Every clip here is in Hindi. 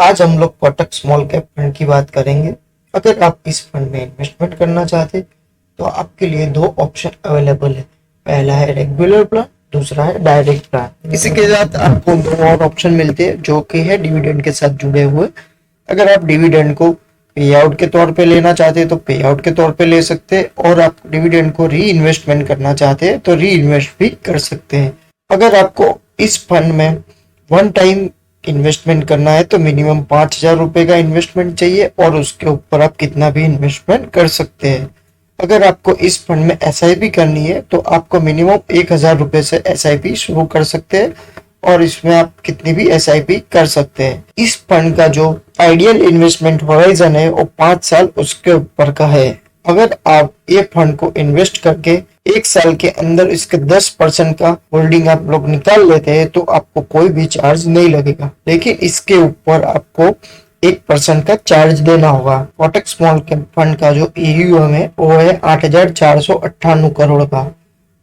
आज हम लोग कोटक स्मॉल कैप फंड की बात करेंगे। अगर आप इस फंड में इन्वेस्टमेंट करना चाहते तो आपके लिए दो ऑप्शन अवेलेबल है। पहला है रेगुलर प्लान, दूसरा है डायरेक्ट प्लान। इसी के साथ आपको दो और ऑप्शन मिलते हैं जो कि है डिविडेंड के साथ जुड़े हुए। अगर आप डिविडेंड को पे आउट के तौर पे लेना चाहते हैं तो पे आउट के तौर पे ले सकते हैं, और आप डिविडेंड को री इन्वेस्टमेंट करना चाहते हैं तो री इन्वेस्ट भी कर सकते हैं। अगर आपको इस फंड में वन टाइम इन्वेस्टमेंट करना है तो मिनिमम 5,000 रुपए का इन्वेस्टमेंट चाहिए, और उसके ऊपर आप कितना भी इन्वेस्टमेंट कर सकते हैं। अगर आपको इस फंड में एसआईपी करनी है तो आपको मिनिमम 1,000 रुपए से एसआईपी शुरू कर सकते हैं, और इसमें आप कितनी भी एसआईपी कर सकते हैं। इस फंड का जो आइडियल इन्वेस्टमेंट होराइजन है वो 5 साल उसके ऊपर का है। अगर आप ये फंड को इन्वेस्ट करके 1 साल के अंदर इसके 10% का होल्डिंग आप लोग निकाल लेते हैं तो आपको कोई भी चार्ज नहीं लगेगा, लेकिन इसके ऊपर आपको 1% का चार्ज देना होगा। कोटक स्मॉल कैप फंड का जो AUM है वो है 8,498 करोड़ का,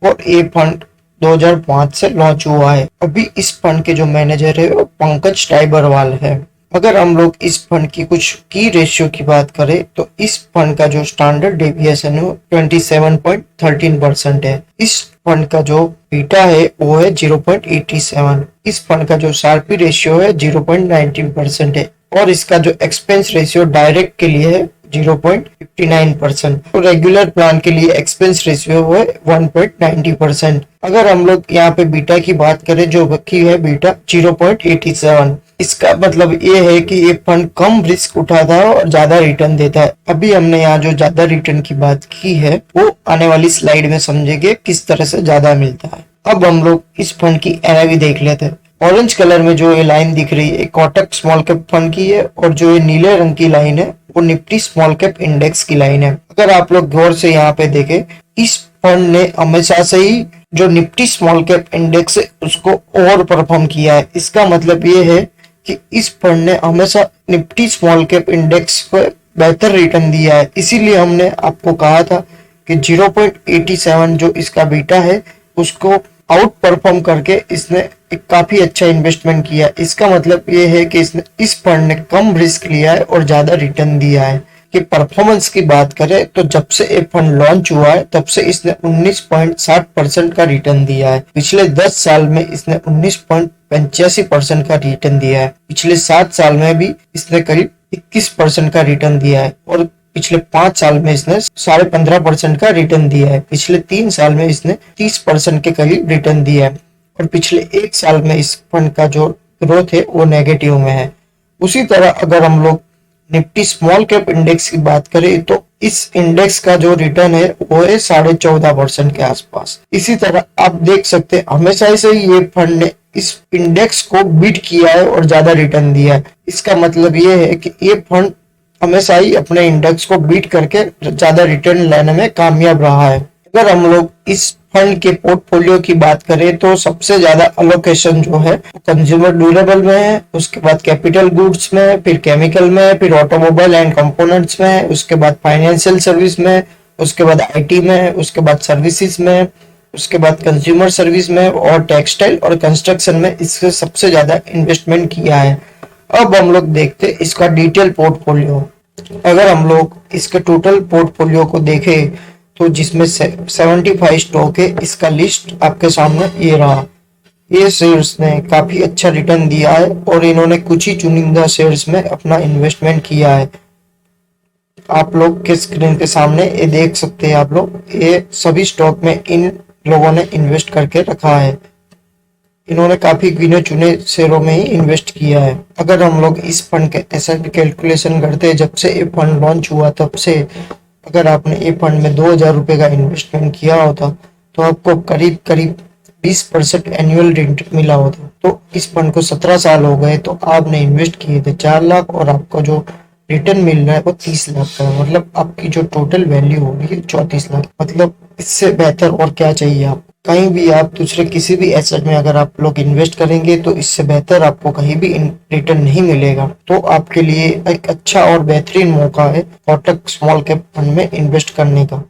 और ये फंड 2005 से लॉन्च हुआ है। अभी इस फंड के जो मैनेजर है वो पंकज टाइबरवाल है। अगर हम लोग इस फंड की कुछ की रेशियो की बात करें तो इस फंड का जो स्टैंडर्ड डेविएशन है 27.13% है। इस फंड का जो बीटा है वो है 0.87। इस फंड का जो शार्पी रेशियो है 0.19% है, और इसका जो एक्सपेंस रेशियो डायरेक्ट के लिए है 0.59%। तो रेगुलर प्लान के लिए एक्सपेंस रेशियो है 1.90%। अगर हम लोग यहाँ पे बीटा की बात करें जो की है बीटा 0.87, इसका मतलब ये है कि ये फंड कम रिस्क उठाता है और ज्यादा रिटर्न देता है। अभी हमने यहाँ जो ज्यादा रिटर्न की बात की है वो आने वाली स्लाइड में समझेंगे किस तरह से ज्यादा मिलता है। अब हम लोग इस फंड की NAV देख लेते हैं। ऑरेंज कलर में जो ये लाइन दिख रही है कोटक स्मॉल कैप फंड की है, और जो ये नीले रंग की लाइन है वो निफ्टी स्मॉल कैप इंडेक्स की लाइन है। अगर आप लोग गौर से यहाँ पे देखें, इस फंड ने हमेशा से ही जो निफ्टी स्मॉल कैप इंडेक्स है उसको ओवर परफॉर्म किया है। इसका मतलब ये है कि इस फंड ने हमेशा निफ्टी स्मॉल कैप इंडेक्स को बेहतर रिटर्न दिया है। इसीलिए हमने आपको कहा था कि 0.87 जो इसका बीटा है उसको आउट परफॉर्म करके इसने एक काफी अच्छा इन्वेस्टमेंट किया। इसका मतलब ये है कि इसने इस फंड ने कम रिस्क लिया है और ज्यादा रिटर्न दिया है। कि परफॉर्मेंस की बात करें तो जब से ये फंड लॉन्च हुआ है तब से इसने 19.60% का रिटर्न दिया है। पिछले 10 साल में इसने 19.85% का रिटर्न दिया है। पिछले 7 साल में भी इसने करीब 21% का रिटर्न दिया है, और पिछले 5 साल में इसने 15.5% का रिटर्न दिया है। पिछले 3 साल में इसने 30% के करीब रिटर्न दिया है, और पिछले 1 साल में इस फंड का जो ग्रोथ है वो नेगेटिव में है। उसी तरह अगर हम लोग निफ्टी स्मॉल कैप इंडेक्स की बात करें तो इस इंडेक्स का जो रिटर्न है वो है 14.5% के आसपास। इसी तरह आप देख सकते हैं हमेशा से ही ये फंड ने इस इंडेक्स को बीट किया है और ज्यादा रिटर्न दिया है। इसका मतलब ये है कि ये फंड हमेशा ही अपने इंडेक्स को बीट करके ज्यादा रिटर्न लेने में कामयाब रहा है। अगर हम लोग इस फंड के पोर्टफोलियो की बात करें तो सबसे ज्यादा अलोकेशन जो है कंज्यूमर ड्यूरेबल में है, उसके बाद कैपिटल गुड्स में, फिर केमिकल में, फिर ऑटोमोबाइल एंड कंपोनेंट्स में, उसके बाद फाइनेंशियल सर्विस में, उसके बाद IT में, उसके बाद सर्विसेज में, उसके बाद कंज्यूमर सर्विस में, और टेक्सटाइल और कंस्ट्रक्शन में इससे सबसे ज्यादा इन्वेस्टमेंट किया है। अब हम लोग देखते हैं इसका डिटेल पोर्टफोलियो। अगर हम लोग इसके टोटल पोर्टफोलियो को देखें तो जिसमें 75 स्टॉक है, इसका लिस्ट आपके सामने ये रहा। ये शेयर्स ने काफी अच्छा रिटर्न दिया है, और इन्होंने कुछ ही चुनिंदा शेयर्स में अपना इन्वेस्टमेंट किया है। आप लोग के स्क्रीन के सामने ये देख सकते हैं आप लोग, ये सभी स्टॉक में इन लोगों ने इन्वेस्ट करके रखा है। इन्होंने काफी गिने चुने शेयरों में ही इन्वेस्ट किया है। अगर हम लोग इस फंड के एसआईपी कैलकुलेशन करते हैं जब से ये फंड लॉन्च हुआ तब से, अगर आपने ये फंड में 2,000 रुपए का इन्वेस्टमेंट किया होता तो आपको करीब करीब 20% एनुअल रिटर्न मिला होता। तो इस फंड को 17 साल हो गए तो आपने इन्वेस्ट किए थे 4 लाख, और आपको जो रिटर्न मिल रहा है वो 30 लाख का है। मतलब आपकी जो टोटल वैल्यू होगी 34 लाख। मतलब इससे बेहतर और क्या चाहिए आप। कहीं भी आप दूसरे किसी भी एसेट में अगर आप लोग इन्वेस्ट करेंगे तो इससे बेहतर आपको कहीं भी रिटर्न नहीं मिलेगा। तो आपके लिए एक अच्छा और बेहतरीन मौका है कोटक स्मॉल कैप फंड में इन्वेस्ट करने का।